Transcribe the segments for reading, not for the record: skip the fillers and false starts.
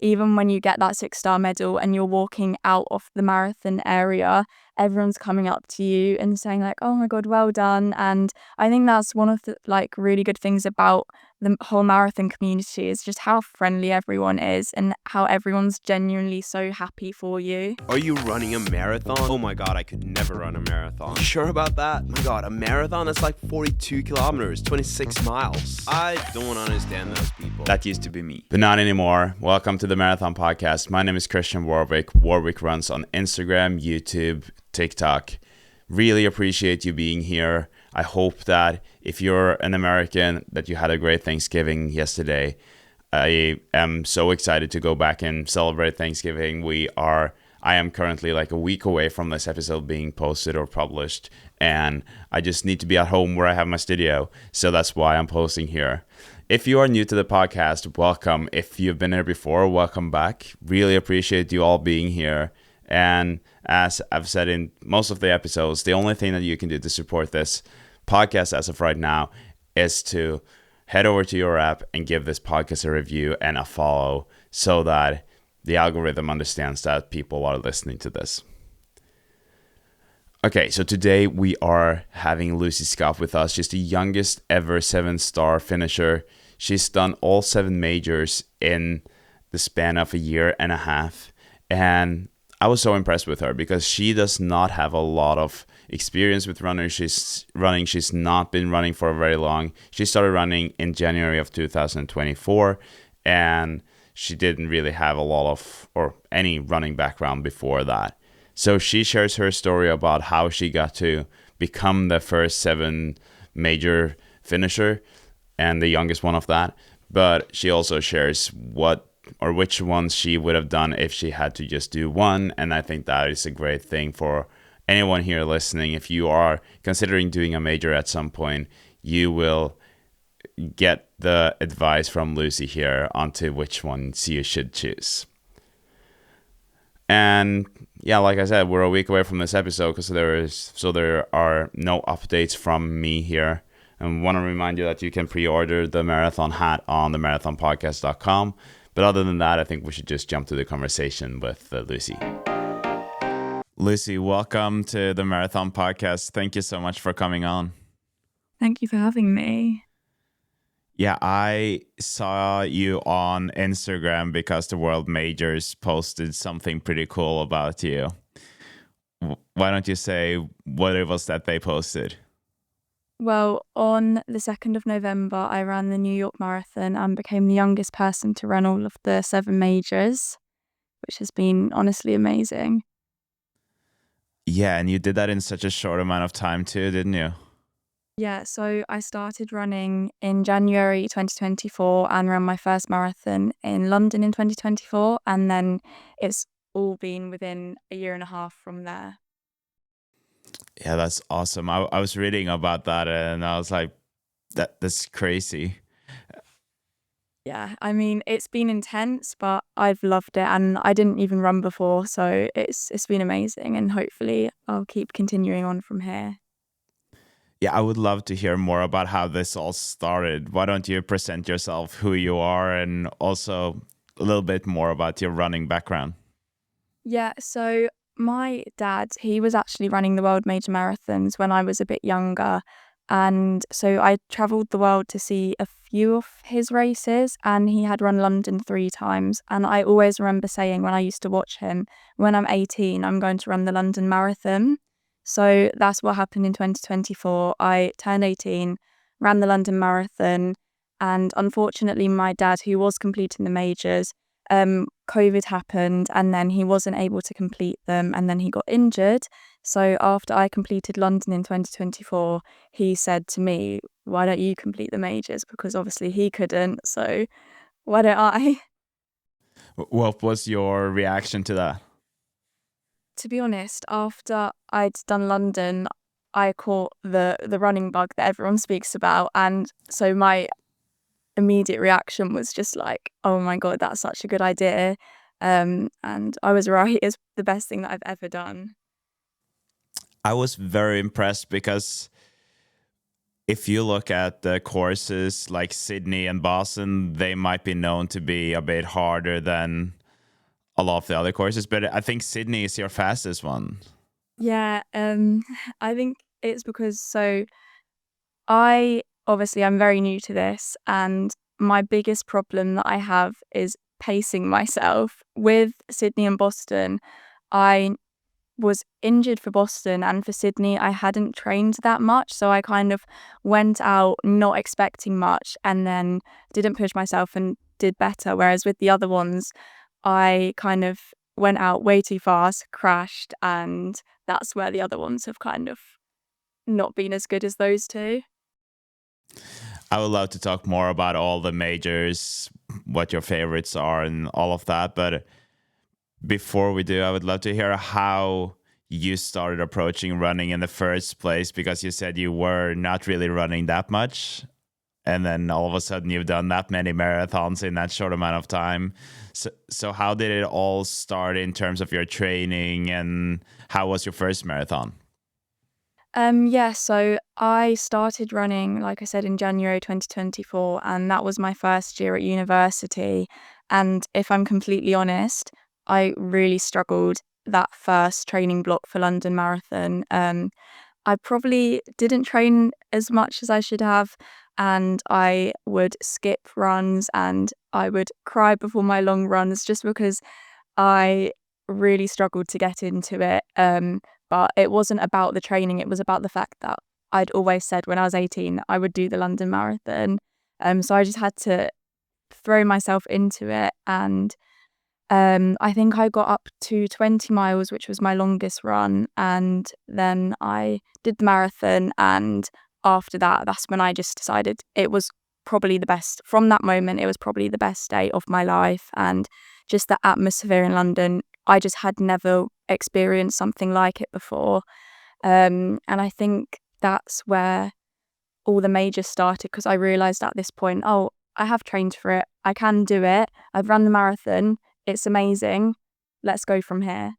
even when you get that 6-star medal and you're walking out of the marathon area, everyone's coming up to you and saying like, oh my God, well done. And I think that's one of the like really good things about the whole marathon community is just how friendly everyone is and how everyone's genuinely so happy for you. Are you running a marathon? Oh my God, I could never run a marathon. You sure about that? My God, a marathon, that's like 42 kilometers, 26 miles. I don't understand those people. That used to be me, but not anymore. Welcome to the Marathon Podcast. My name is Christian Warwick. Warwick runs on Instagram, YouTube, TikTok. Really appreciate you being here. I hope that if you're an American, that you had a great Thanksgiving yesterday. I am so excited to go back and celebrate Thanksgiving. I am currently like a week away from this episode being posted or published, and I just need to be at home where I have my studio. So that's why I'm posting here. If you are new to the podcast, welcome. If you've been here before, welcome back. Really appreciate you all being here. And as I've said in most of the episodes, the only thing that you can do to support this podcast as of right now is to head over to your app and give this podcast a review and a follow so that the algorithm understands that people are listening to this. Okay, so today we are having Lucy Scott with us. She's the youngest ever 7-star finisher. She's done all 7 majors in the span of a year and a half. And I was so impressed with her because she does not have a lot of experience with running. She's not been running for very long. She started running in January of 2024, and she didn't really have a lot of or any running background before that. So she shares her story about how she got to become the first 7 major finisher and the youngest one of that. But she also shares which ones she would have done if she had to just do one. And I think that is a great thing for anyone here listening. If you are considering doing a major at some point, you will get the advice from Lucy here onto which ones you should choose. And yeah, like I said, we're a week away from this episode because there are no updates from me here. And want to remind you that you can pre-order the marathon hat on themarathonpodcast.com. But other than that, I think we should just jump to the conversation with Lucy. Lucy, welcome to the Marathon Podcast. Thank you so much for coming on. Thank you for having me. Yeah, I saw you on Instagram because the World Majors posted something pretty cool about you. Why don't you say what it was that they posted? Well, on the 2nd of November, I ran the New York Marathon and became the youngest person to run all of the 7 majors, which has been honestly amazing. Yeah, and you did that in such a short amount of time too, didn't you? Yeah, so I started running in January 2024 and ran my first marathon in London in 2024. And then it's all been within a year and a half from there. Yeah, that's awesome. I was reading about that and I was like, that's crazy. Yeah, I mean, it's been intense, but I've loved it and I didn't even run before. So it's been amazing and hopefully I'll keep continuing on from here. Yeah, I would love to hear more about how this all started. Why don't you present yourself, who you are, and also a little bit more about your running background? Yeah, so my dad, he was actually running the World Major Marathons when I was a bit younger. And so I travelled the world to see a few of his races, and he had run London 3 times. And I always remember saying when I used to watch him, when I'm 18, I'm going to run the London Marathon. So that's what happened in 2024. I turned 18, ran the London Marathon, and unfortunately my dad, who was completing the majors, COVID happened and then he wasn't able to complete them and then he got injured. So after I completed London in 2024, he said to me, why don't you complete the majors? Because obviously he couldn't, so why don't I? What was your reaction to that? To be honest, after I'd done London, I caught the running bug that everyone speaks about. And so my immediate reaction was just like, oh my God, that's such a good idea. And I was right. It's the best thing that I've ever done. I was very impressed because if you look at the courses like Sydney and Boston, they might be known to be a bit harder than a lot of the other courses, but I think Sydney is your fastest one. Yeah, I think it's because I'm very new to this, and my biggest problem that I have is pacing myself. With Sydney and Boston, I was injured for Boston, and for Sydney, I hadn't trained that much. So I kind of went out not expecting much and then didn't push myself and did better. Whereas with the other ones, I kind of went out way too fast, crashed, and that's where the other ones have kind of not been as good as those two. I would love to talk more about all the majors, what your favorites are, and all of that. But before we do, I would love to hear how you started approaching running in the first place, because you said you were not really running that much. And then all of a sudden you've done that many marathons in that short amount of time. So how did it all start in terms of your training, and how was your first marathon? Yeah, so I started running, like I said, in January 2024, and that was my first year at university. And if I'm completely honest, I really struggled that first training block for London Marathon. I probably didn't train as much as I should have, and I would skip runs and I would cry before my long runs just because I really struggled to get into it. But it wasn't about the training, it was about the fact that I'd always said when I was 18 that I would do the London Marathon. So I just had to throw myself into it, and I think I got up to 20 miles, which was my longest run, and then I did the marathon, and after that, that's when I just decided it was probably the best. From that moment, it was probably the best day of my life, and just the atmosphere in London, I just had never experienced something like it before. And I think that's where all the majors started, because I realised at this point, oh, I have trained for it. I can do it. I've run the marathon. It's amazing. Let's go from here.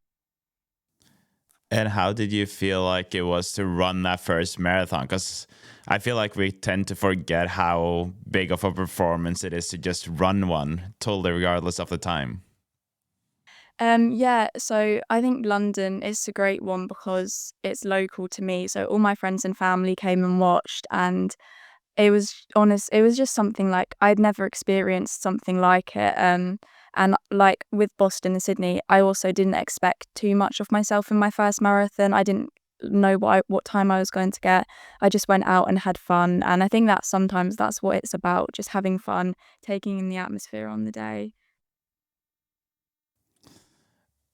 And how did you feel like it was to run that first marathon? Because I feel like we tend to forget how big of a performance it is to just run one, totally regardless of the time. Yeah, so I think London is a great one because it's local to me. So all my friends and family came and watched, and it was just something like I'd never experienced something like it. And like with Boston and Sydney, I also didn't expect too much of myself in my first marathon. I didn't know what time I was going to get. I just went out and had fun, and I think that sometimes that's what it's about, just having fun, taking in the atmosphere on the day.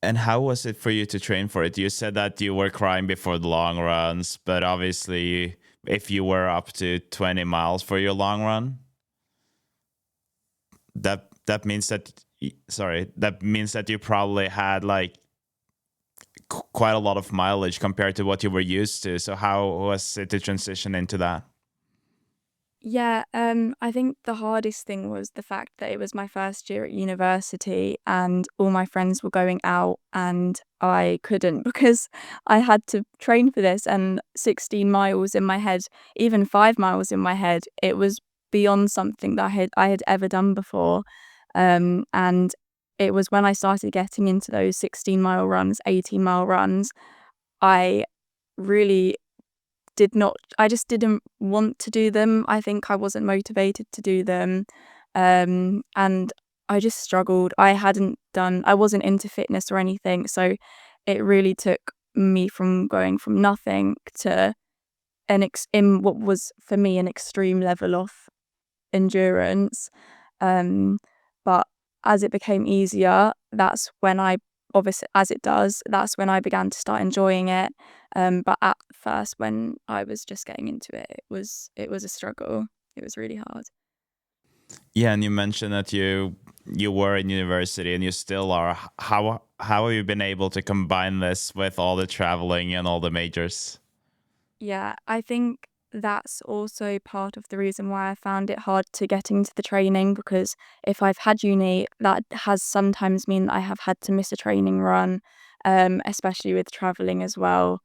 And how was it for you to train for it? You said that you were crying before the long runs, but obviously, if you were up to 20 miles for your long run, that means that means that you probably had like quite a lot of mileage compared to what you were used to. So how was it to transition into that? Yeah, I think the hardest thing was the fact that it was my first year at university and all my friends were going out and I couldn't because I had to train for this, and 16 miles in my head, even 5 miles in my head, it was beyond something that I had ever done before. And it was when I started getting into those 16-mile runs, 18-mile runs, I really I just didn't want to do them. I think I wasn't motivated to do them. And I just struggled. I wasn't into fitness or anything. So it really took me from going from nothing to in what was for me an extreme level of endurance. Um, but as it became easier, that's when I obviously, as it does, that's when I began to start enjoying it. But at first, when I was just getting into it, it was a struggle. It was really hard. Yeah, and you mentioned that you were in university and you still are. How have you been able to combine this with all the traveling and all the majors? Yeah, I think that's also part of the reason why I found it hard to get into the training, because if I've had uni, that has sometimes mean that I have had to miss a training run, especially with traveling as well.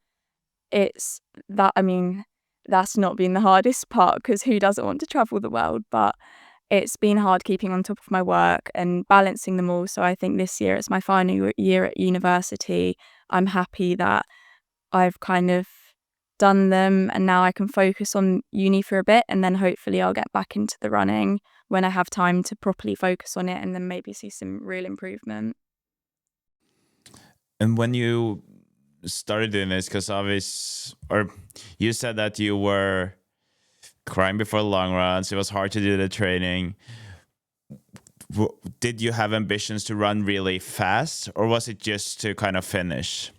It's that, I mean, that's not been the hardest part because who doesn't want to travel the world? But it's been hard keeping on top of my work and balancing them all. So I think this year it's my final year at university. I'm happy that I've kind of done them and now I can focus on uni for a bit and then hopefully I'll get back into the running when I have time to properly focus on it and then maybe see some real improvement. And when you started doing this, because you said that you were crying before long runs, it was hard to do the training. Did you have ambitions to run really fast, or was it just to kind of finish?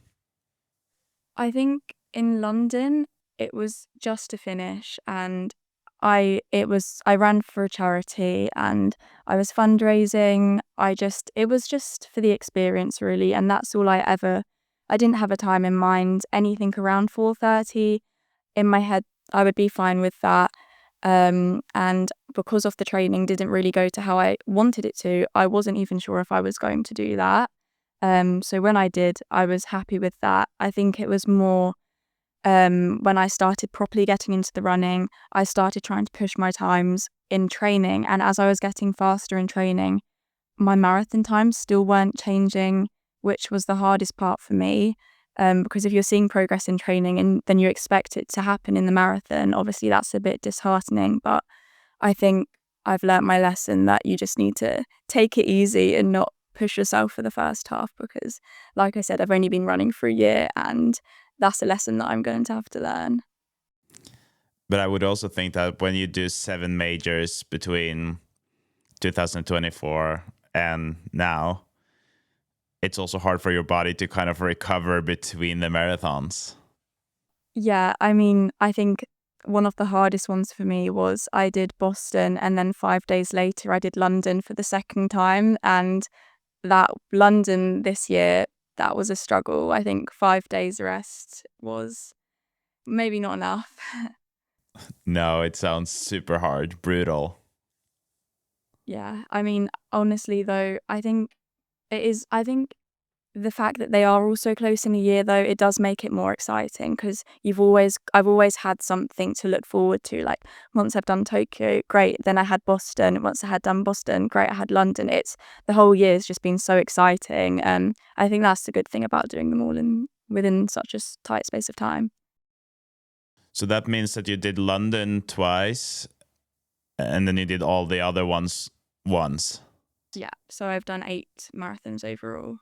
I think in London it was just to finish and I ran for a charity and I was fundraising. It was just for the experience really, and that's all I didn't have a time in mind. Anything around 4:30 in my head, I would be fine with that. And because of the training didn't really go to how I wanted it to, I wasn't even sure if I was going to do that. So when I did, I was happy with that. I think it was more when I started properly getting into the running, I started trying to push my times in training. And as I was getting faster in training, my marathon times still weren't changing, which was the hardest part for me. Because if you're seeing progress in training and then you expect it to happen in the marathon, obviously that's a bit disheartening. But I think I've learnt my lesson that you just need to take it easy and not push yourself for the first half because, like I said, I've only been running for a year and that's a lesson that I'm going to have to learn. But I would also think that when you do 7 majors between 2024 and now, it's also hard for your body to kind of recover between the marathons. Yeah, I mean, I think one of the hardest ones for me was I did Boston and then 5 days later I did London for the second time. And that London this year, that was a struggle. I think 5 days rest was maybe not enough. No, it sounds super hard, brutal. Yeah, I mean, honestly though, I think the fact that they are all so close in a year though, it does make it more exciting because I've always had something to look forward to. Like once I've done Tokyo, great. Then I had Boston. Once I had done Boston, great. I had London. It's the whole year has just been so exciting. I think that's the good thing about doing them all within such a tight space of time. So that means that you did London twice and then you did all the other ones once. Yeah, so I've done 8 marathons overall.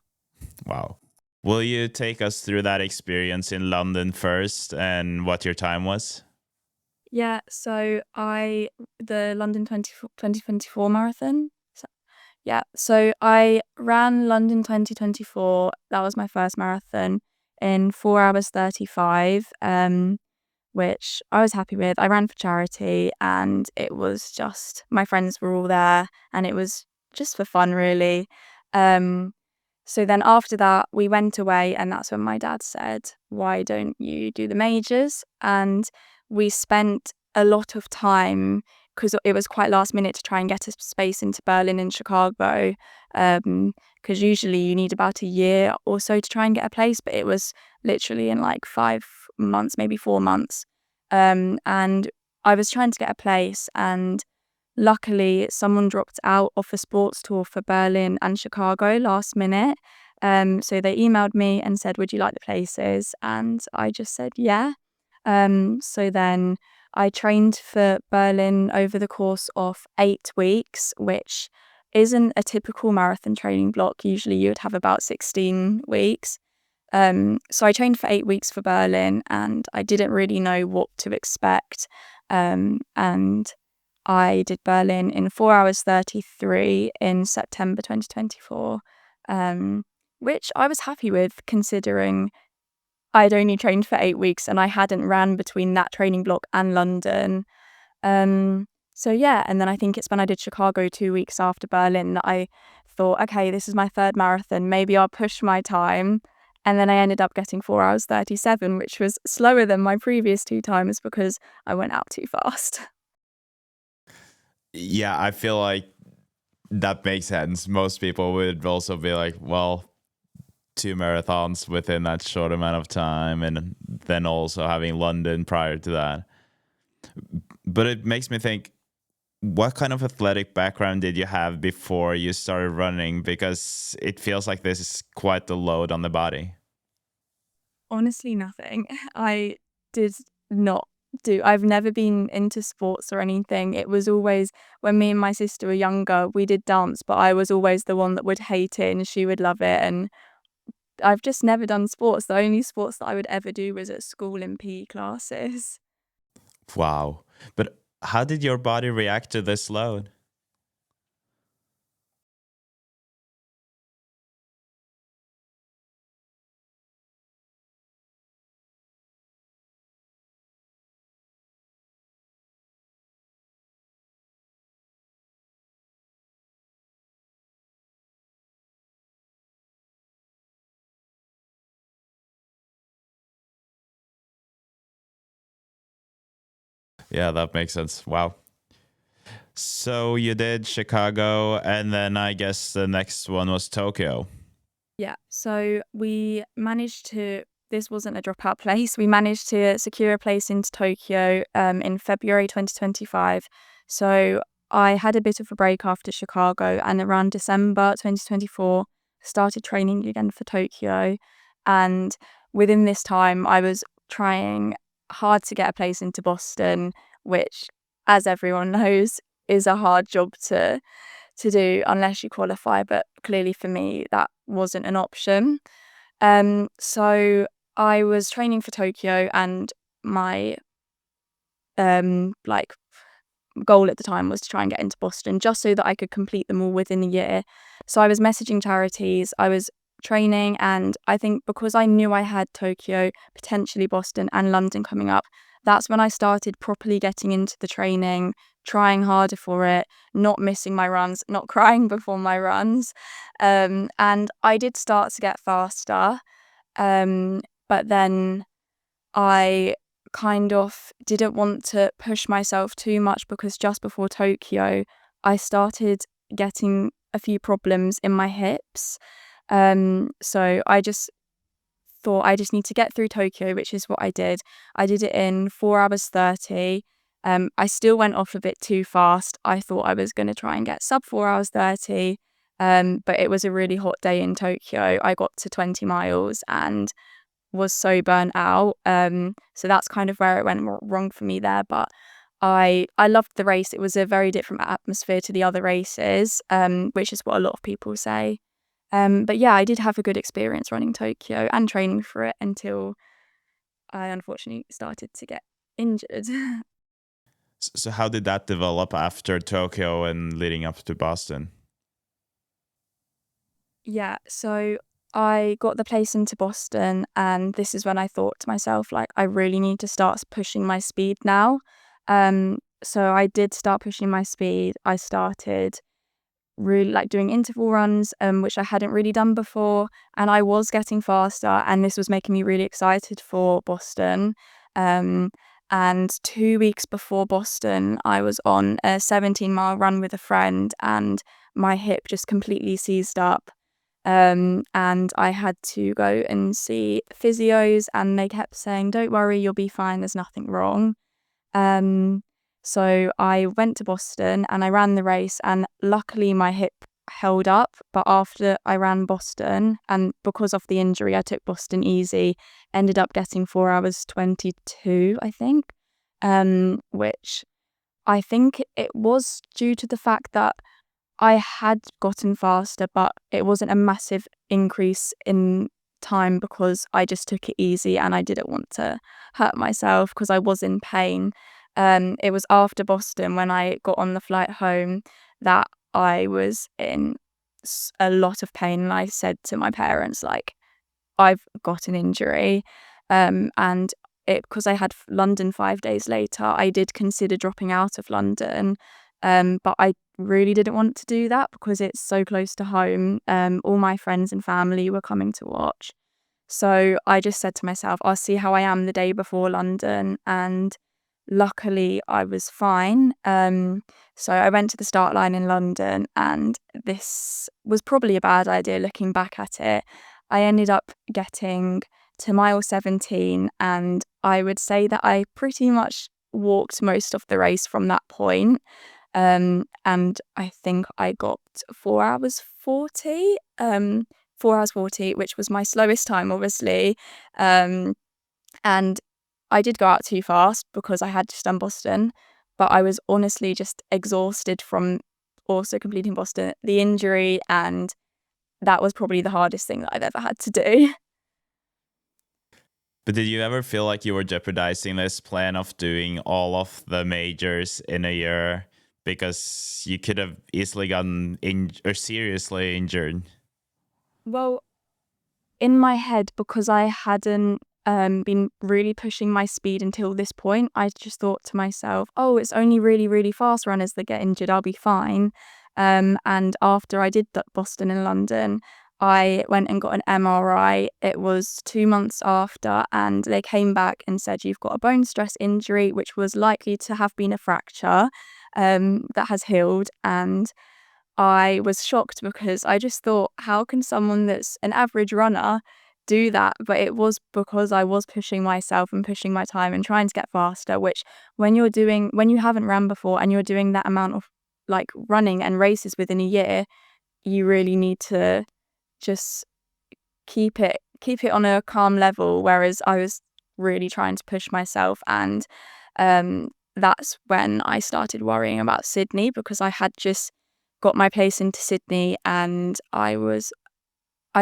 Wow. Will you take us through that experience in London first and what your time was? Yeah, so the London 2024 marathon. So I ran London 2024. That was my first marathon in 4 hours 35, which I was happy with. I ran for charity and it was just, my friends were all there and it was just for fun, really. So then after that, we went away and that's when my dad said, why don't you do the majors? And we spent a lot of time because it was quite last minute to try and get a space into Berlin and Chicago, because usually you need about a year or so to try and get a place, but it was literally in like 5 months, maybe 4 months. And I was trying to get a place and luckily someone dropped out of a sports tour for Berlin and Chicago last minute. So they emailed me and said, would you like the places? And I just said, yeah. So then I trained for Berlin over the course of 8 weeks, which isn't a typical marathon training block. Usually you would have about 16 weeks. So I trained for 8 weeks for Berlin and I didn't really know what to expect. And I did Berlin in 4 hours 33 in September 2024, which I was happy with considering I'd only trained for 8 weeks and I hadn't ran between that training block and London. So yeah, and then I think it's when I did Chicago 2 weeks after Berlin that I thought, okay, this is my 3rd marathon, maybe I'll push my time. And then I ended up getting 4 hours 37, which was slower than my previous 2 times because I went out too fast. Yeah, I feel like that makes sense. Most people would also be like, well, 2 marathons within that short amount of time, and then also having London prior to that. But it makes me think, what kind of athletic background did you have before you started running? Because it feels like this is quite the load on the body. Honestly, nothing. I did not I've never been into sports or anything. It was always when me and my sister were younger, we did dance, but I was always the one that would hate it and she would love it. And I've just never done sports. The only sports that I would ever do was at school in PE classes. Wow. But how did your body react to this load? Yeah, that makes sense. Wow. So you did Chicago, and then I guess the next one was Tokyo. Yeah, so this wasn't a dropout place. We managed to secure a place into Tokyo in February 2025. So I had a bit of a break after Chicago, and around December 2024, started training again for Tokyo. And within this time, I was trying hard to get a place into Boston, which, as everyone knows, is a hard job to do unless you qualify, but clearly for me that wasn't an option. So I was training for Tokyo, and my like goal at the time was to try and get into Boston just so that I could complete them all within a year. So I was messaging charities, I was training, and I think because I knew I had Tokyo, potentially Boston and London coming up, that's when I started properly getting into the training, trying harder for it, not missing my runs, not crying before my runs. And I did start to get faster, but then I kind of didn't want to push myself too much because just before Tokyo, I started getting a few problems in my hips. So I just thought I just need to get through Tokyo, which is what I did. I did it in 4 hours 30. I still went off a bit too fast. I thought I was going to try and get sub 4 hours 30. But it was a really hot day in Tokyo. I got to 20 miles and was so burnt out. So that's kind of where it went wrong for me there. But I loved the race. It was a very different atmosphere to the other races, which is what a lot of people say. But yeah, I did have a good experience running Tokyo and training for it until I unfortunately started to get injured. So how did that develop after Tokyo and leading up to Boston? Yeah, so I got the place into Boston, and this is when I thought to myself, like, I really need to start pushing my speed now. So I did start pushing my speed. I started really like doing interval runs, which I hadn't really done before, and I was getting faster, and this was making me really excited for Boston. Um, and 2 weeks before Boston, I was on a 17-mile run with a friend, and my hip just completely seized up. And I had to go and see physios, and they kept saying, "Don't worry, you'll be fine. There's nothing wrong." Um, so I went to Boston and I ran the race, and luckily my hip held up. But after I ran Boston, and because of the injury, I took Boston easy, ended up getting 4 hours 22, I think, which I think it was due to the fact that I had gotten faster, but it wasn't a massive increase in time because I just took it easy and I didn't want to hurt myself because I was in pain. It was after Boston when I got on the flight home that I was in a lot of pain, and I said to my parents, like, I've got an injury. And it because I had London 5 days later, I did consider dropping out of London. But I really didn't want to do that because it's so close to home. All my friends and family were coming to watch. So I just said to myself, I'll see how I am the day before London. And luckily I was fine. So I went to the start line in London, and this was probably a bad idea looking back at it. I ended up getting to mile 17, and I would say that I pretty much walked most of the race from that point. And I think I got 4 hours 40, 4 hours 40, which was my slowest time, obviously. Um, and I did go out too fast because I had just done Boston, but I was honestly just exhausted from also completing Boston, the injury, and that was probably the hardest thing that I've ever had to do. But did you ever feel like you were jeopardizing this plan of doing all of the majors in a year because you could have easily gotten or seriously injured? Well, in my head, because I hadn't been really pushing my speed until this point, I just thought to myself, oh, it's only really, really fast runners that get injured. I'll be fine. And after I did Boston and London, I went and got an MRI. It was 2 months after, and they came back and said, you've got a bone stress injury, which was likely to have been a fracture that has healed. And I was shocked because I just thought, how can someone that's an average runner do that? But it was because I was pushing myself and pushing my time and trying to get faster, which when you haven't ran before and you're doing that amount of like running and races within a year, you really need to just keep it on a calm level. Whereas I was really trying to push myself, and that's when I started worrying about Sydney, because I had just got my place into Sydney, and I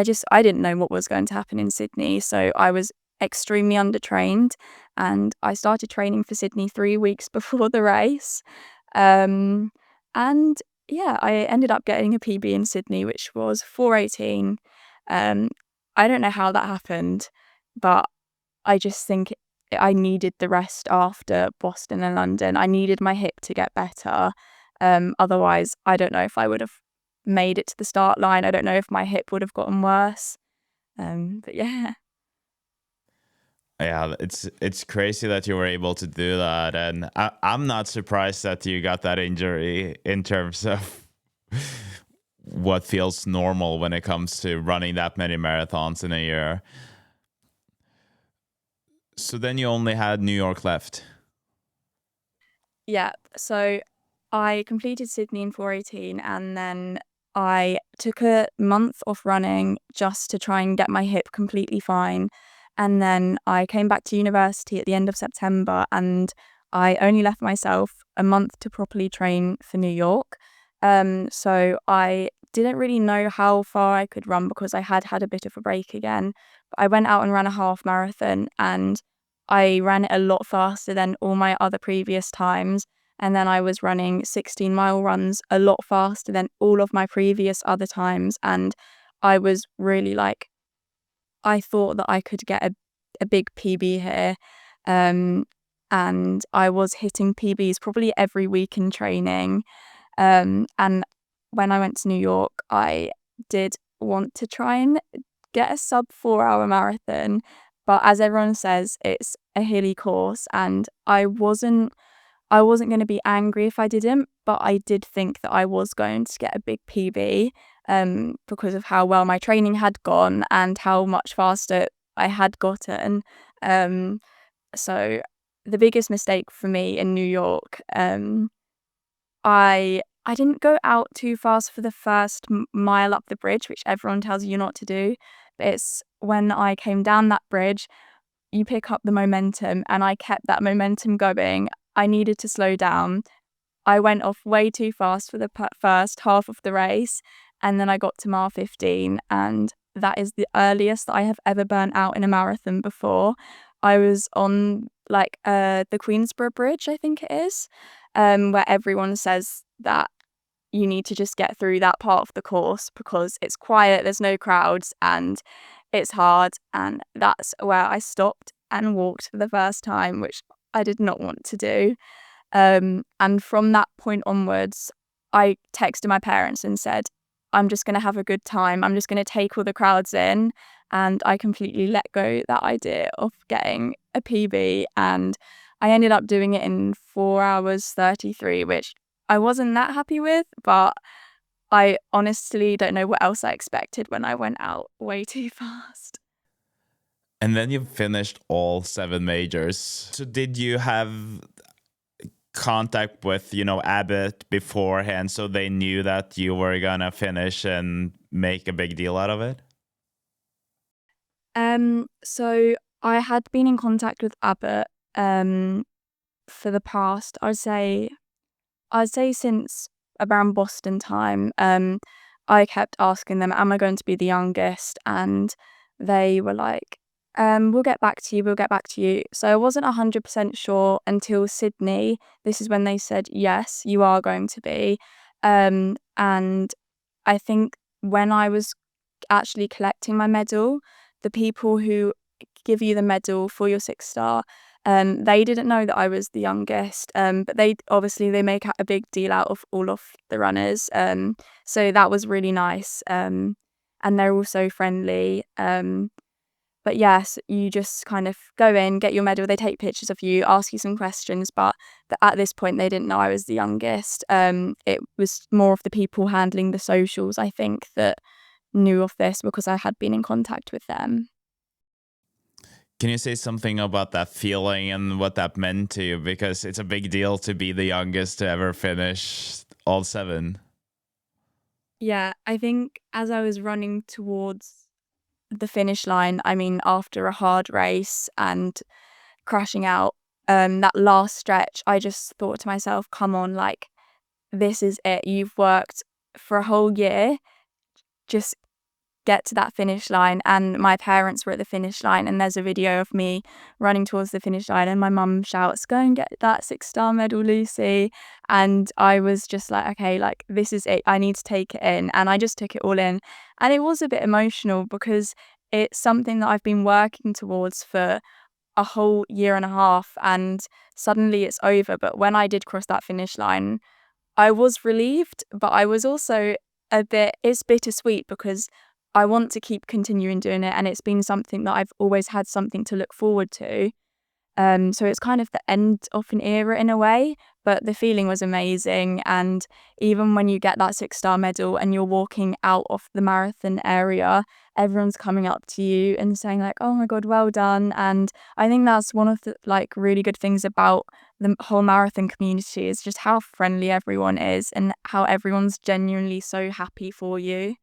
didn't know what was going to happen in Sydney, so I was extremely undertrained, and I started training for Sydney 3 weeks before the race. Um, and yeah, I ended up getting a PB in Sydney, which was 4:18. Um, I don't know how that happened, but I just think I needed the rest after Boston and London. I needed my hip to get better. Otherwise, I don't know if I would have made it to the start line. I don't know if my hip would have gotten worse. But yeah. Yeah, it's crazy that you were able to do that, and I'm not surprised that you got that injury in terms of what feels normal when it comes to running that many marathons in a year. So then you only had New York left. Yeah, so I completed Sydney in 4:18, and then I took a month off running just to try and get my hip completely fine. And then I came back to university at the end of September, and I only left myself a month to properly train for New York. So I didn't really know how far I could run because I had had a bit of a break again. But I went out and ran a half marathon, and I ran it a lot faster than all my other previous times. And then I was running 16-mile runs a lot faster than all of my previous other times. And I was really like, I thought that I could get a big PB here. Um, and I was hitting PBs probably every week in training. And when I went to New York, I did want to try and get a sub 4 hour marathon. But as everyone says, it's a hilly course, and I wasn't going to be angry if I didn't, but I did think that I was going to get a big PB, because of how well my training had gone and how much faster I had gotten. Um, so the biggest mistake for me in New York, I didn't go out too fast for the first mile up the bridge, which everyone tells you not to do. But it's when I came down that bridge, you pick up the momentum, and I kept that momentum going. I needed to slow down. I went off way too fast for the first half of the race, and then I got to mile 15, and that is the earliest that I have ever burnt out in a marathon before. I was on like the Queensborough Bridge, I think it is, where everyone says that you need to just get through that part of the course because it's quiet, there's no crowds, and it's hard. And that's where I stopped and walked for the first time, which I did not want to do. And from that point onwards, I texted my parents and said, I'm just going to have a good time. I'm just going to take all the crowds in. And I completely let go that idea of getting a PB. And I ended up doing it in 4 hours 33, which I wasn't that happy with, but I honestly don't know what else I expected when I went out way too fast. And then you finished all 7 majors. So did you have contact with, Abbott beforehand so they knew that you were gonna finish and make a big deal out of it? So I had been in contact with Abbott for the past, I'd say since around Boston time. I kept asking them, am I going to be the youngest? And they were like, we'll get back to you, we'll get back to you. So I wasn't 100% sure until Sydney. This is when they said, yes, you are going to be. And I think when I was actually collecting my medal, the people who give you the medal for your 6 star, they didn't know that I was the youngest, but they make a big deal out of all of the runners, so that was really nice, and they're also friendly, but yes, you just kind of go in, get your medal, they take pictures of you, ask you some questions, but at this point they didn't know I was the youngest. It was more of the people handling the socials, I think, that knew of this because I had been in contact with them. Can you say something about that feeling and what that meant to you? Because it's a big deal to be the youngest to ever finish all 7. Yeah, I think as I was running towards the finish line, I mean, after a hard race and crashing out, that last stretch, I just thought to myself, come on, like, this is it. You've worked for a whole year. Just get to that finish line. And my parents were at the finish line, and there's a video of me running towards the finish line, and my mum shouts, go and get that 6 star medal, Lucy. And I was just like, okay, like, this is it, I need to take it in. And I just took it all in, and it was a bit emotional because it's something that I've been working towards for a whole year and a half, and suddenly it's over. But when I did cross that finish line, I was relieved, but I was also it's bittersweet because I want to keep continuing doing it, and it's been something that I've always had something to look forward to. So it's kind of the end of an era in a way, but the feeling was amazing. And even when you get that 6 star medal and you're walking out of the marathon area, everyone's coming up to you and saying like, oh my God, well done. And I think that's one of the like really good things about the whole marathon community is just how friendly everyone is and how everyone's genuinely so happy for you.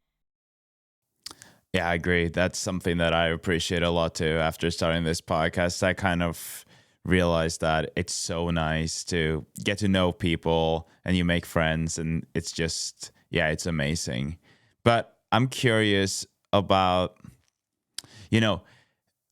Yeah, I agree. That's something that I appreciate a lot too. After starting this podcast, I kind of realized that it's so nice to get to know people and you make friends, and it's just, yeah, it's amazing. But I'm curious about, you know,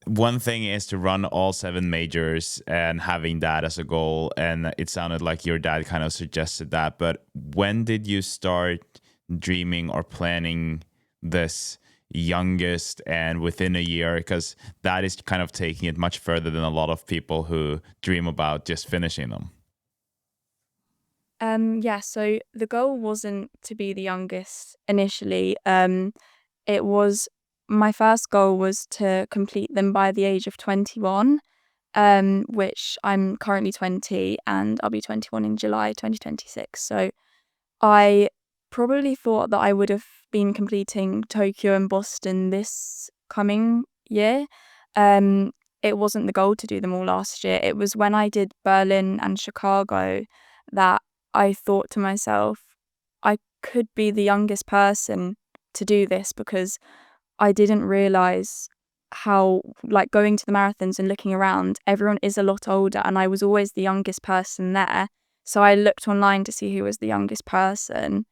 one thing is to run all 7 majors and having that as a goal. And it sounded like your dad kind of suggested that. But when did you start dreaming or planning this youngest and within a year? Because that is kind of taking it much further than a lot of people who dream about just finishing them. Yeah, so the goal wasn't to be the youngest initially. It was my first goal was to complete them by the age of 21, which I'm currently 20 and I'll be 21 in July 2026. So I probably thought that I would have been completing Tokyo and Boston this coming year. Um, it wasn't the goal to do them all last year. It was when I did Berlin and Chicago that I thought to myself, I could be the youngest person to do this because I didn't realize how, like, going to the marathons and looking around, everyone is a lot older, and I was always the youngest person there. So I looked online to see who was the youngest person,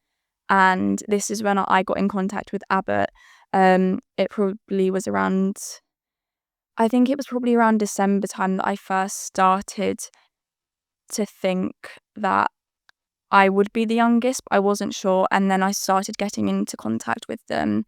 and this is when I got in contact with Abbott. It probably was around, I think it was probably around December time that I first started to think that I would be the youngest, but I wasn't sure. And then I started getting into contact with them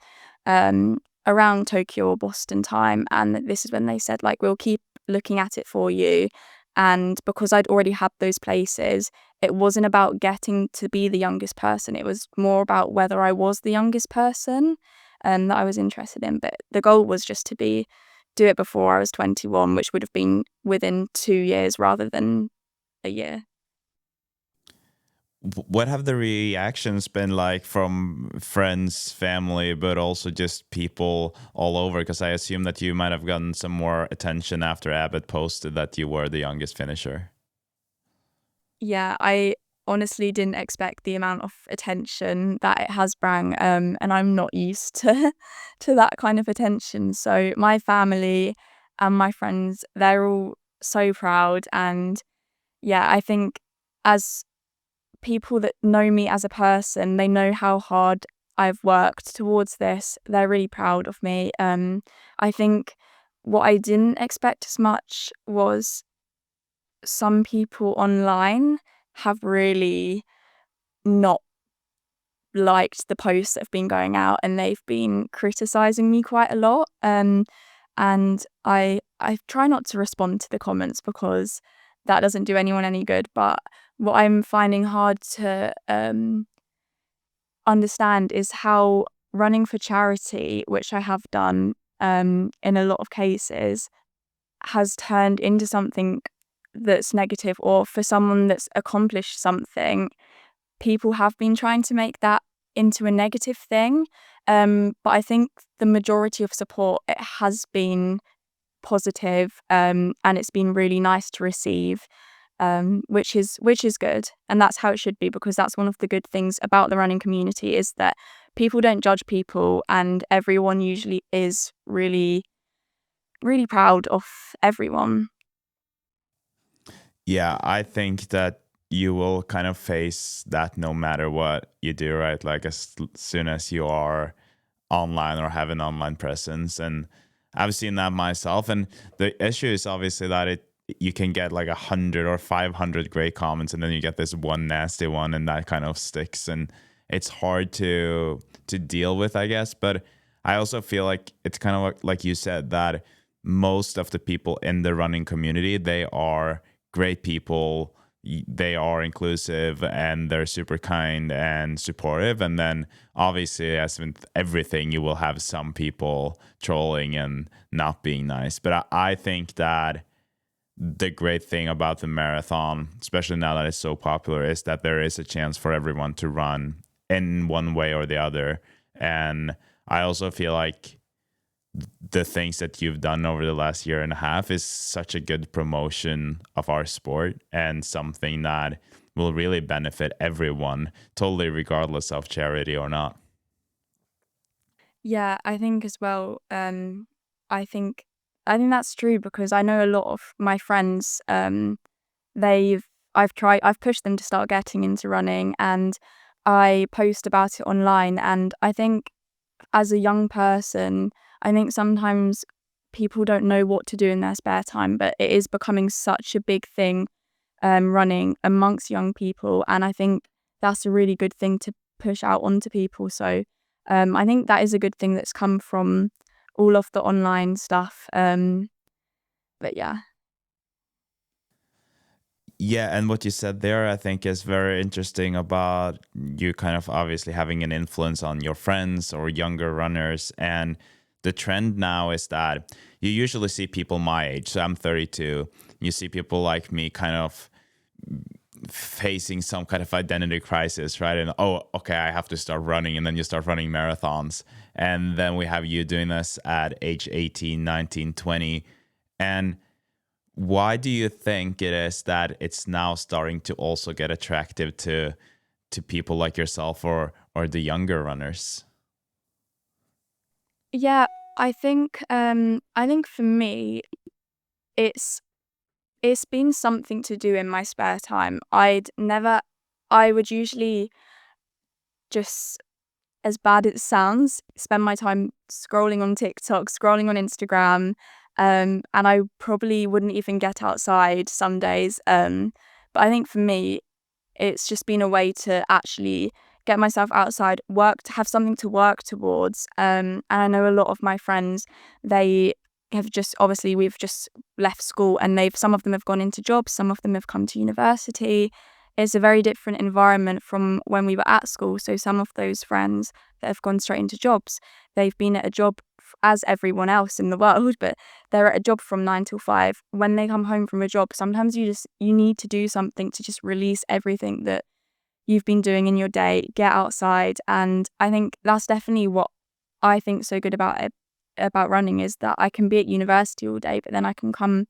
around Tokyo or Boston time. And this is when they said, like, we'll keep looking at it for you. And because I'd already had those places, it wasn't about getting to be the youngest person. It was more about whether I was the youngest person that I was interested in. But the goal was just to do it before I was 21, which would have been within 2 years rather than a year. What have the reactions been like from friends, family, but also just people all over? Because I assume that you might have gotten some more attention after Abbott posted that you were the youngest finisher. Yeah, I honestly didn't expect the amount of attention that it has brought, and I'm not used to to that kind of attention. So my family and my friends, they're all so proud, and yeah, I think as people that know me as a person, they know how hard I've worked towards this. They're really proud of me. I think what I didn't expect as much was some people online have really not liked the posts that have been going out, and they've been criticizing me quite a lot. And I try not to respond to the comments because that doesn't do anyone any good. But what I'm finding hard to understand is how running for charity, which I have done in a lot of cases, has turned into something that's negative, or for someone that's accomplished something, people have been trying to make that into a negative thing. But I think the majority of support, it has been positive, and it's been really nice to receive, which is good, and that's how it should be, because that's one of the good things about the running community, is that people don't judge people, and everyone usually is really, really proud of everyone. Yeah, I think that you will kind of face that no matter what you do, right? Like as soon as you are online or have an online presence. And I've seen that myself. And the issue is obviously that you can get like 100 or 500 great comments, and then you get this one nasty one, and that kind of sticks. And it's hard to deal with, I guess. But I also feel like it's kind of like you said, that most of the people in the running community, they are great people. They are inclusive and they're super kind and supportive. And then obviously, as with everything, you will have some people trolling and not being nice. But I think that the great thing about the marathon, especially now that it's so popular, is that there is a chance for everyone to run in one way or the other. And I also feel like the things that you've done over the last year and a half is such a good promotion of our sport, and something that will really benefit everyone, totally regardless of charity or not. Yeah, I think as well, I think I think that's true, because I know a lot of my friends, they've I've pushed them to start getting into running, and I post about it online, and I think as a young person, I think sometimes people don't know what to do in their spare time, but it is becoming such a big thing, running amongst young people, and I think that's a really good thing to push out onto people. So I think that is a good thing that's come from all of the online stuff. But yeah. Yeah, and what you said there, I think, is very interesting about you kind of obviously having an influence on your friends or younger runners. And the trend now is that you usually see people my age. So I'm 32. You see people like me kind of facing some kind of identity crisis, right? And oh, okay, I have to start running. And then you start running marathons. And then we have you doing this at age 18, 19, 20. And why do you think it is that it's now starting to also get attractive to people like yourself or the younger runners? Yeah, I think for me, it's it's been something to do in my spare time. I would usually just, as bad as it sounds, spend my time scrolling on TikTok, scrolling on Instagram, and I probably wouldn't even get outside some days. But I think for me, it's just been a way to actually get myself outside, work, to have something to work towards. And I know a lot of my friends, they have just, obviously we've just left school, and some of them have gone into jobs, some of them have come to university. It's a very different environment from when we were at school. So some of those friends that have gone straight into jobs, they've been at a job as everyone else in the world, but they're at a job from 9 till 5. When they come home from a job, sometimes you need to do something to just release everything that you've been doing in your day, get outside. And I think that's definitely what I think so good about it, about running, is that I can be at university all day, but then I can come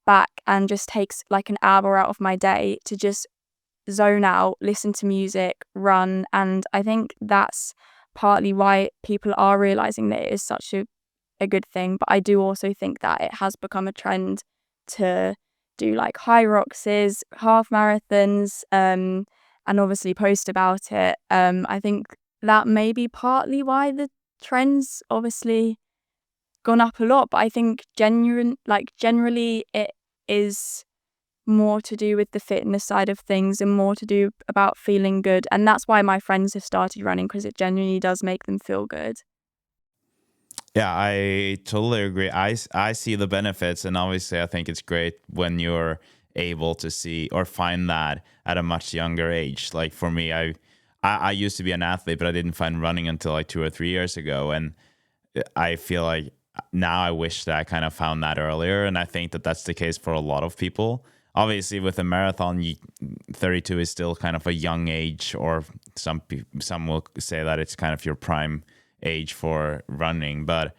back and just takes like an hour out of my day to just zone out, listen to music, run. And I think that's partly why people are realizing that it is such a good thing. But I do also think that it has become a trend to do like high roxes, half marathons, and obviously post about it. I think that may be partly why the trends obviously gone up a lot, but I think generally it is more to do with the fitness side of things and more to do about feeling good. And that's why my friends have started running, because it genuinely does make them feel good. Yeah, I totally agree. I see the benefits, and obviously, I think it's great when you're able to see or find that at a much younger age. Like for me, I used to be an athlete, but I didn't find running until like 2 or 3 years ago, and I feel like now I wish that I kind of found that earlier, and I think that that's the case for a lot of people. Obviously, with a marathon, 32 is still kind of a young age, or some will say that it's kind of your prime age for running. But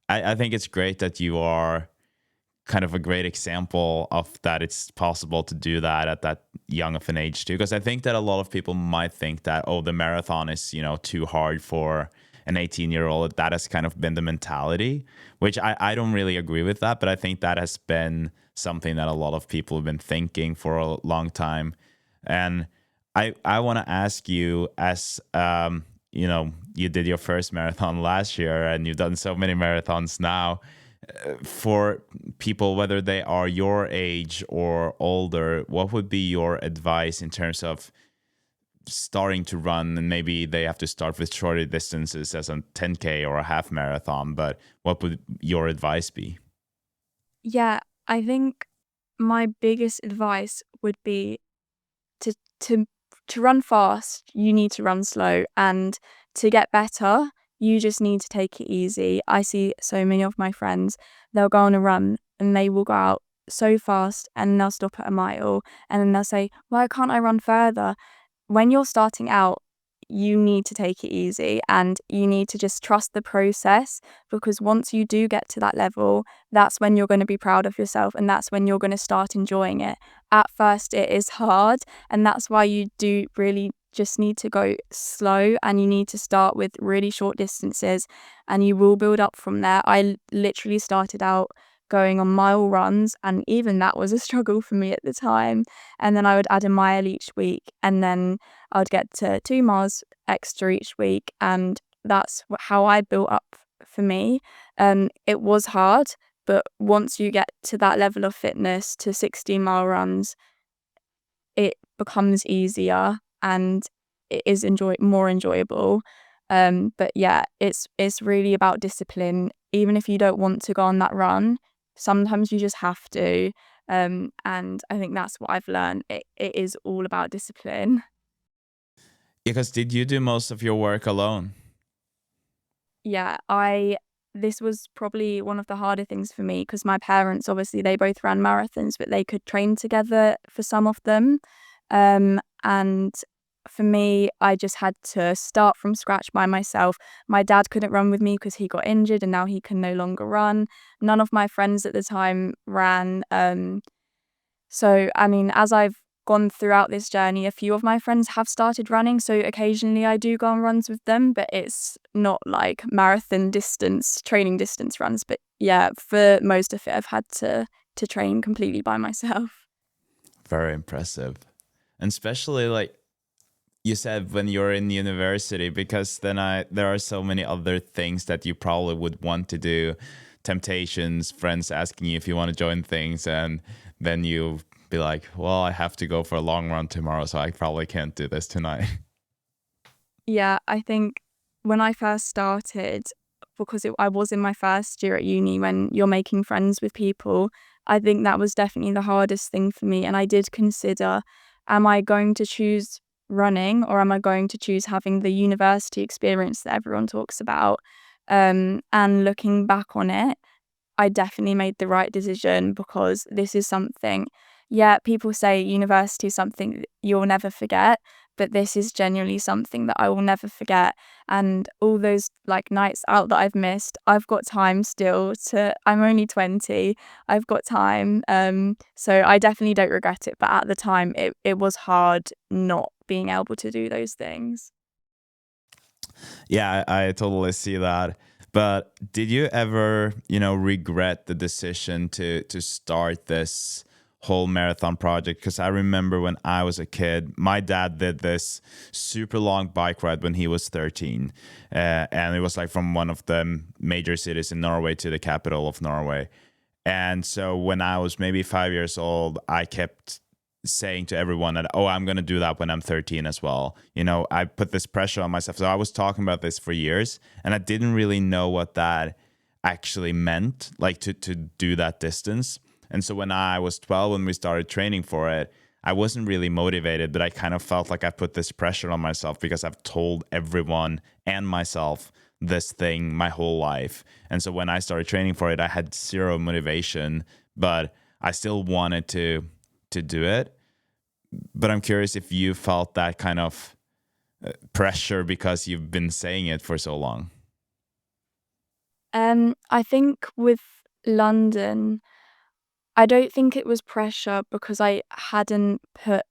I think it's great that you are kind of a great example of that it's possible to do that at that young of an age too. Because I think that a lot of people might think that, oh, the marathon is, too hard for an 18-year-old. That has kind of been the mentality, which I don't really agree with that. But I think that has been something that a lot of people have been thinking for a long time. And I want to ask you, as you did your first marathon last year and you've done so many marathons now, for people, whether they are your age or older, what would be your advice in terms of starting to run? And maybe they have to start with shorter distances as a 10K or a half marathon, but what would your advice be? Yeah, I think my biggest advice would be to to to run fast, you need to run slow, and to get better, you just need to take it easy. I see so many of my friends, they'll go on a run and they will go out so fast and they'll stop at a mile and then they'll say, "Why can't I run further?" When you're starting out, you need to take it easy and you need to just trust the process, because once you do get to that level, that's when you're going to be proud of yourself and that's when you're going to start enjoying it. At first, it is hard, and that's why you do really just need to go slow and you need to start with really short distances and you will build up from there. I literally started out going on mile runs, and even that was a struggle for me at the time. And then I would add a mile each week, and then I would get to 2 miles extra each week, and that's how I built up for me. It was hard, but once you get to that level of fitness, to 16-mile runs, it becomes easier and it is more enjoyable. But yeah, it's really about discipline. Even if you don't want to go on that run, sometimes you just have to. And I think that's what I've learned. It is all about discipline. Because did you do most of your work alone? Yeah, this was probably one of the harder things for me, because my parents, obviously, they both ran marathons, but they could train together for some of them. And for me, I just had to start from scratch by myself. My dad couldn't run with me because he got injured and now he can no longer run. None of my friends at the time ran. So, I mean, as I've gone throughout this journey, a few of my friends have started running. So occasionally I do go on runs with them, but it's not like marathon distance, training distance runs. But yeah, for most of it, I've had to train completely by myself. Very impressive. And especially like you said, when you're in university, because then there are so many other things that you probably would want to do, temptations, friends asking you if you want to join things, and then you be like, well, I have to go for a long run tomorrow, so I probably can't do this tonight. Yeah, I think when I first started, because I was in my first year at uni, when you're making friends with people, I think that was definitely the hardest thing for me. And I did consider, am I going to choose running or am I going to choose having the university experience that everyone talks about? And looking back on it, I definitely made the right decision, because this is something, yeah, people say university is something you'll never forget, but this is genuinely something that I will never forget. And all those like nights out that I've missed, I've got time still to. I'm only 20. I've got time. So I definitely don't regret it. But at the time, it was hard not being able to do those things. Yeah, I totally see that. But did you ever, regret the decision to start this whole marathon project? Because I remember when I was a kid, my dad did this super long bike ride when he was 13. And it was like from one of the major cities in Norway to the capital of Norway. And so when I was maybe 5 years old, I kept saying to everyone that, oh, I'm going to do that when I'm 13 as well. I put this pressure on myself. So I was talking about this for years, and I didn't really know what that actually meant, like to do that distance. And so when I was 12, when we started training for it, I wasn't really motivated, but I kind of felt like I put this pressure on myself because I've told everyone and myself this thing my whole life. And so when I started training for it, I had zero motivation, but I still wanted to do it. But I'm curious if you felt that kind of pressure because you've been saying it for so long. I think with London, I don't think it was pressure because I hadn't put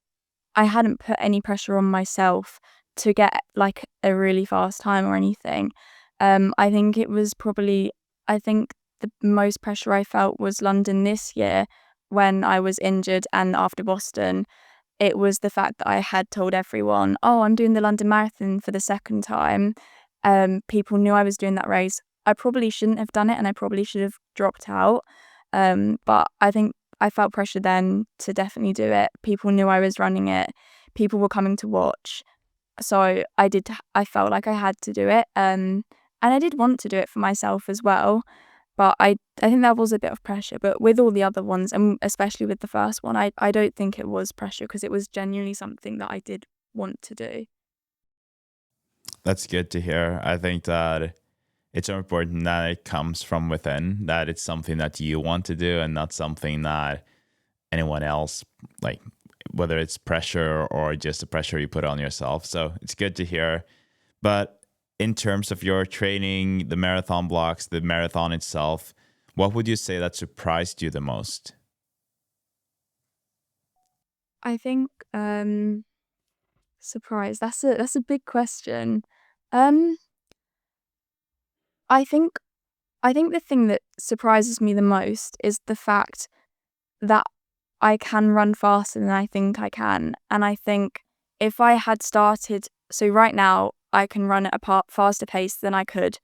any pressure on myself to get like a really fast time or anything. I think it was probably, I think the most pressure I felt was London this year when I was injured, and after Boston, it was the fact that I had told everyone, oh, I'm doing the London Marathon for the second time. People knew I was doing that race. I probably shouldn't have done it and I probably should have dropped out. But I think I felt pressure then to definitely do it. People knew I was running it. People were coming to watch. So I felt like I had to do it. And I did want to do it for myself as well. But I think that was a bit of pressure. But with all the other ones, and especially with the first one, I don't think it was pressure because it was genuinely something that I did want to do. That's good to hear. I think that it's so important that it comes from within, that it's something that you want to do and not something that anyone else, like whether it's pressure or just the pressure you put on yourself. So it's good to hear. But in terms of your training, the marathon blocks, the marathon itself, what would you say that surprised you the most? I think surprise. That's a big question. Um, I think I think the thing that surprises me the most is the fact that I can run faster than I think I can. And I think if I had started, so right now I can run at a faster pace than I could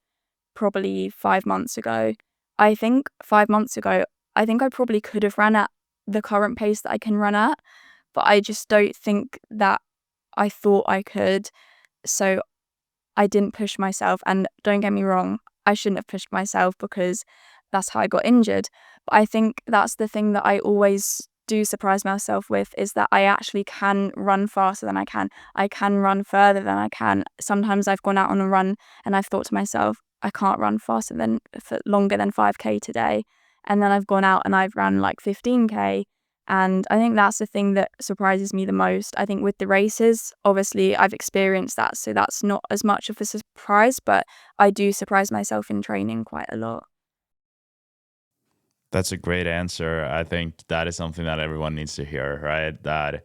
probably 5 months ago. I think 5 months ago, I think I probably could have run at the current pace that I can run at, but I just don't think that I thought I could. So I didn't push myself. And don't get me wrong, I shouldn't have pushed myself because that's how I got injured. But I think that's the thing that I always do surprise myself with is that I actually can run faster than I can. I can run further than I can. Sometimes I've gone out on a run and I've thought to myself, I can't run faster than for longer than 5K today. And then I've gone out and I've run like 15K. And I think that's the thing that surprises me the most. I think with the races, obviously I've experienced that, so that's not as much of a surprise, but I do surprise myself in training quite a lot. That's a great answer. I think that is something that everyone needs to hear, right? That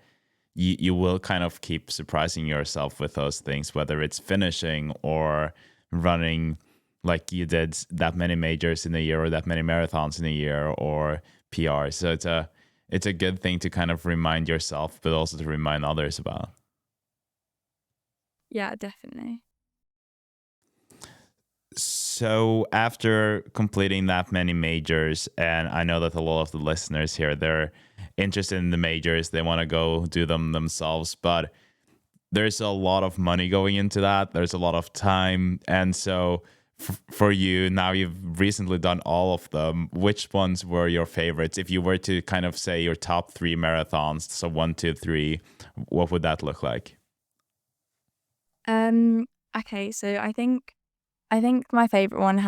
you will kind of keep surprising yourself with those things, whether it's finishing or running like you did that many majors in a year or that many marathons in a year or PR. So it's a good thing to kind of remind yourself, but also to remind others about. Yeah, definitely. So after completing that many majors, and I know that a lot of the listeners here, they're interested in the majors, they want to go do them themselves, but there's a lot of money going into that. There's a lot of time. And so for you, now you've recently done all of them. Which ones were your favorites? If you were to kind of say your top three marathons, so 1, 2, 3, what would that look like? Um, okay, so I think my favorite one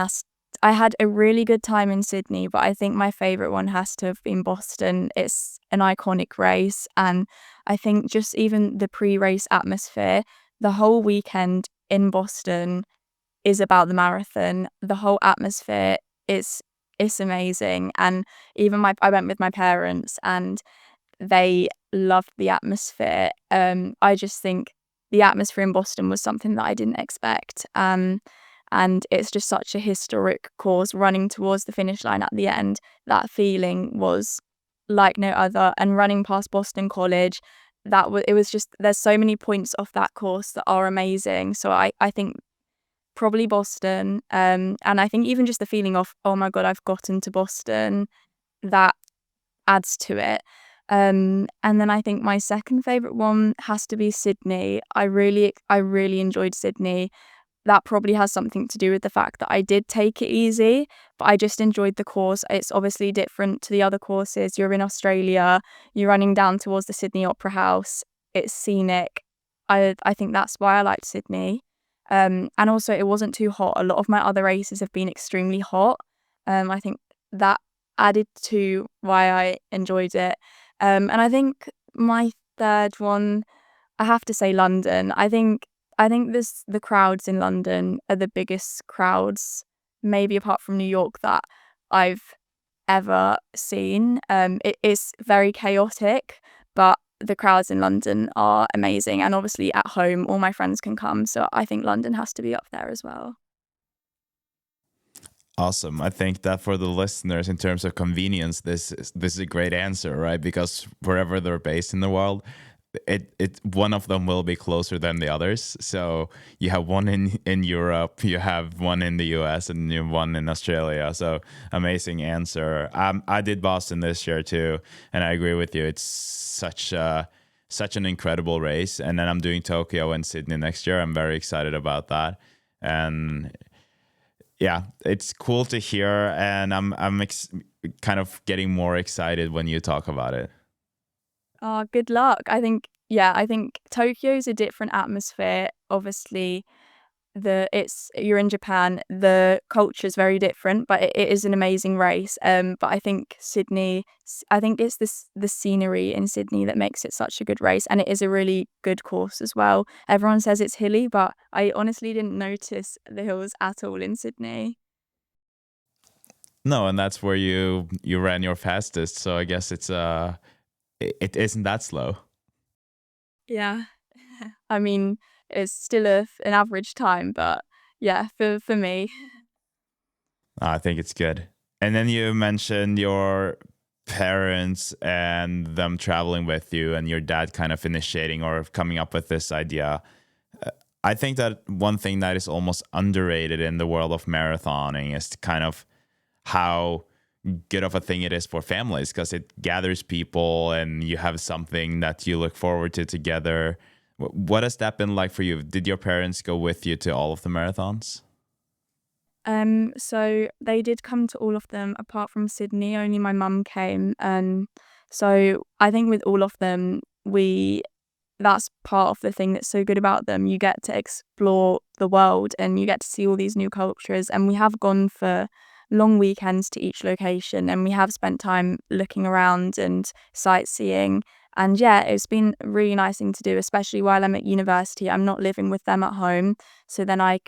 I had a really good time in Sydney, but I think my favourite one has to have been Boston. It's an iconic race, and I think just even the pre-race atmosphere, the whole weekend in Boston is about the marathon. The whole atmosphere is is amazing, and even my I went with my parents, and they loved the atmosphere. I just think the atmosphere in Boston was something that I didn't expect. And it's just such a historic course running towards the finish line at the end. That feeling was like no other. And running past Boston College, it was just there's so many points off that course that are amazing. So I think probably Boston. And I think even just the feeling of, oh my God, I've gotten to Boston, that adds to it. And then I think my second favorite one has to be Sydney. I really enjoyed Sydney. That probably has something to do with the fact that I did take it easy, but I just enjoyed the course. It's obviously different to the other courses. You're in Australia, you're running down towards the Sydney Opera House. It's scenic. I think that's why I liked Sydney. And also it wasn't too hot. A lot of my other races have been extremely hot. I think that added to why I enjoyed it. And I think my third one, I have to say London. I think the crowds in London are the biggest crowds, maybe apart from New York, that I've ever seen. It is very chaotic, but the crowds in London are amazing. And obviously at home, all my friends can come. So I think London has to be up there as well. Awesome. I think that for the listeners, in terms of convenience, this is a great answer, right? Because wherever they're based in the world, it one of them will be closer than the others. So you have one in Europe, you have one in the US, and you have one in Australia. So amazing answer. I did Boston this year too, and I agree with you. It's such an incredible race. And then I'm doing Tokyo and Sydney next year. I'm very excited about that. And yeah, it's cool to hear, and I'm kind of getting more excited when you talk about it. Oh, good luck. I think Tokyo's a different atmosphere. Obviously, you're in Japan. The culture's very different, but it is an amazing race. But I think I think it's the scenery in Sydney that makes it such a good race, and it is a really good course as well. Everyone says it's hilly, but I honestly didn't notice the hills at all in Sydney. No, and that's where you ran your fastest. So I guess it isn't that slow. Yeah. I mean, it's still an average time, but yeah, for me. I think it's good. And then you mentioned your parents and them traveling with you, and your dad kind of initiating or coming up with this idea. I think that one thing that is almost underrated in the world of marathoning is kind of how good of a thing it is for families, because it gathers people and you have something that you look forward to together. What has that been like for you? Did your parents go with you to all of the marathons? So they did come to all of them apart from Sydney, only my mum came. So I think with all of them, that's part of the thing that's so good about them. You get to explore the world and you get to see all these new cultures. And we have gone for long weekends to each location, and we have spent time looking around and sightseeing. And yeah, it's been a really nice thing to do, especially while I'm at university. I'm not living with them at home. So then I've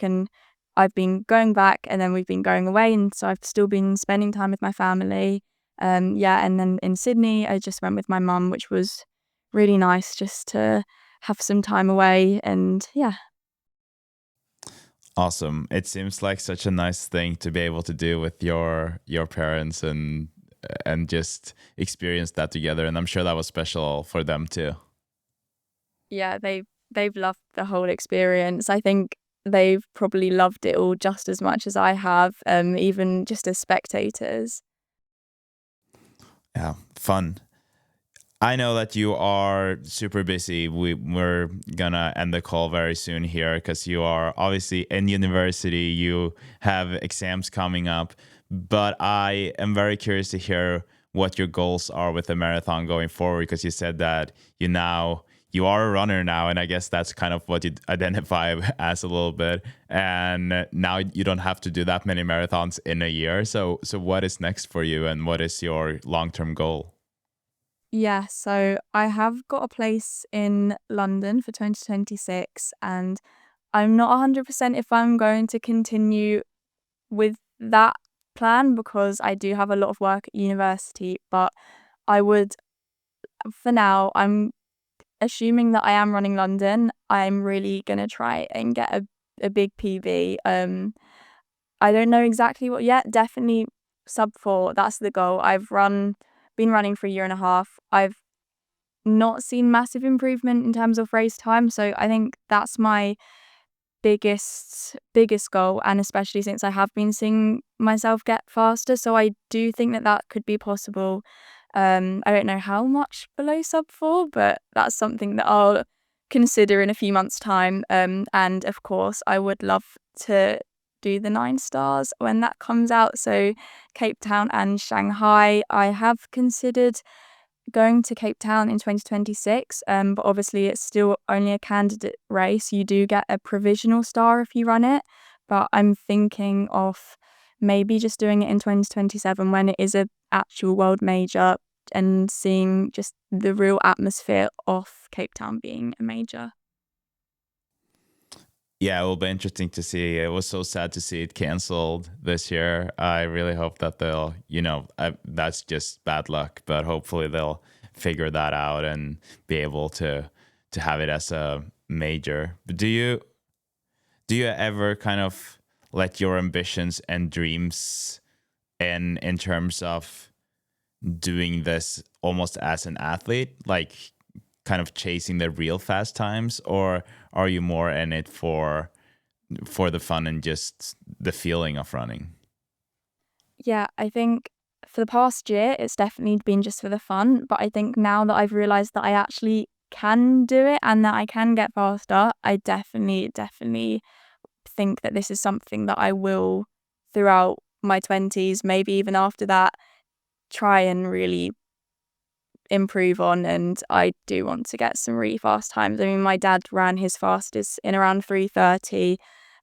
been going back and then we've been going away. And so I've still been spending time with my family. Yeah. And then in Sydney, I just went with my mum, which was really nice just to have some time away. And yeah. Awesome. It seems like such a nice thing to be able to do with your parents and just experience that together. And I'm sure that was special for them too. Yeah, they've loved the whole experience. I think they've probably loved it all just as much as I have, even just as spectators. Yeah, fun. I know that you are super busy. We're gonna end the call very soon here because you are obviously in university. You have exams coming up, but I am very curious to hear what your goals are with the marathon going forward, because you said that you are a runner now, and I guess that's kind of what you identify as a little bit. And now you don't have to do that many marathons in a year. So what is next for you, and what is your long-term goal? Yeah, so I have got a place in London for 2026, and I'm not 100% if I'm going to continue with that plan because I do have a lot of work at university, but I would, for now, I'm assuming that I am running London. I'm really gonna try and get a big PB. I don't know exactly what yet. Definitely sub 4. That's the goal. Been running for a year and a half. I've not seen massive improvement in terms of race time, so I think that's my biggest goal, and especially since I have been seeing myself get faster, so I do think that that could be possible. I don't know how much below sub 4, but that's something that I'll consider in a few months' time. And of course, I would love to do the 9 stars when that comes out. So Cape Town and Shanghai. I have considered going to Cape Town in 2026, but obviously it's still only a candidate race. You do get a provisional star if you run it, but I'm thinking of maybe just doing it in 2027 when it is a actual world major and seeing just the real atmosphere of Cape Town being a major. Yeah, it will be interesting to see. It was so sad to see it canceled this year. I really hope that they'll, that's just bad luck, but hopefully they'll figure that out and be able to have it as a major. But do you ever kind of let your ambitions and dreams in terms of doing this almost as an athlete, like kind of chasing the real fast times, or are you more in it for the fun and just the feeling of running? Yeah, I think for the past year, it's definitely been just for the fun. But I think now that I've realised that I actually can do it and that I can get faster, I definitely think that this is something that I will, throughout my 20s, maybe even after that, try and really improve on. And I do want to get some really fast times. I mean, my dad ran his fastest in around 3:30,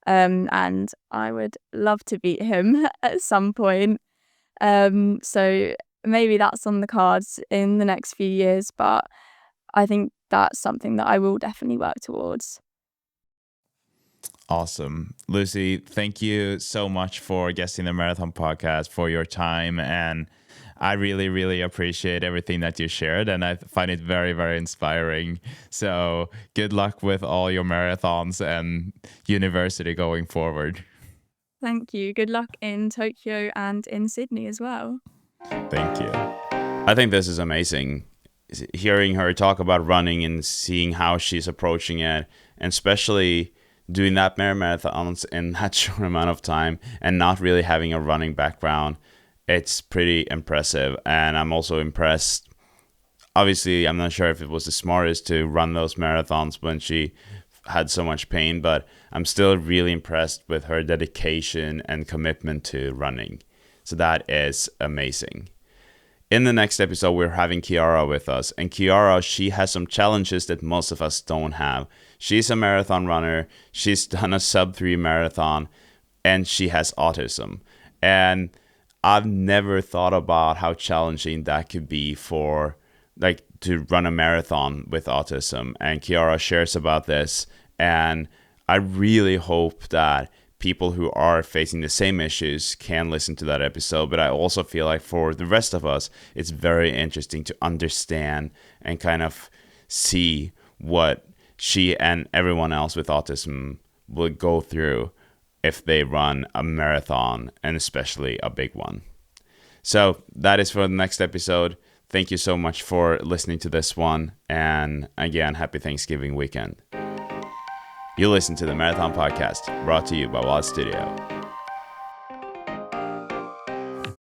and I would love to beat him at some point. So maybe that's on the cards in the next few years, but I think that's something that I will definitely work towards. Awesome. Lucy, thank you so much for guesting the Marathon Podcast, for your time. And I really, really appreciate everything that you shared. And I find it very, very inspiring. So good luck with all your marathons and university going forward. Thank you. Good luck in Tokyo and in Sydney as well. Thank you. I think this is amazing. Hearing her talk about running and seeing how she's approaching it, and especially doing that many marathons in that short amount of time and not really having a running background, it's pretty impressive. And I'm also impressed. Obviously, I'm not sure if it was the smartest to run those marathons when she had so much pain, but I'm still really impressed with her dedication and commitment to running. So that is amazing. In the next episode, we're having Kiara with us. And Kiara, she has some challenges that most of us don't have. She's a marathon runner. She's done a sub-3 marathon. And she has autism. And I've never thought about how challenging that could be for, like, to run a marathon with autism. And Kiara shares about this. And I really hope that people who are facing the same issues can listen to that episode. But I also feel like for the rest of us, it's very interesting to understand and kind of see what she and everyone else with autism will go through if they run a marathon, and especially a big one. So that is for the next episode. Thank you so much for listening to this one. And again, happy Thanksgiving weekend. You listen to the Marathon Podcast, brought to you by Wild Studio.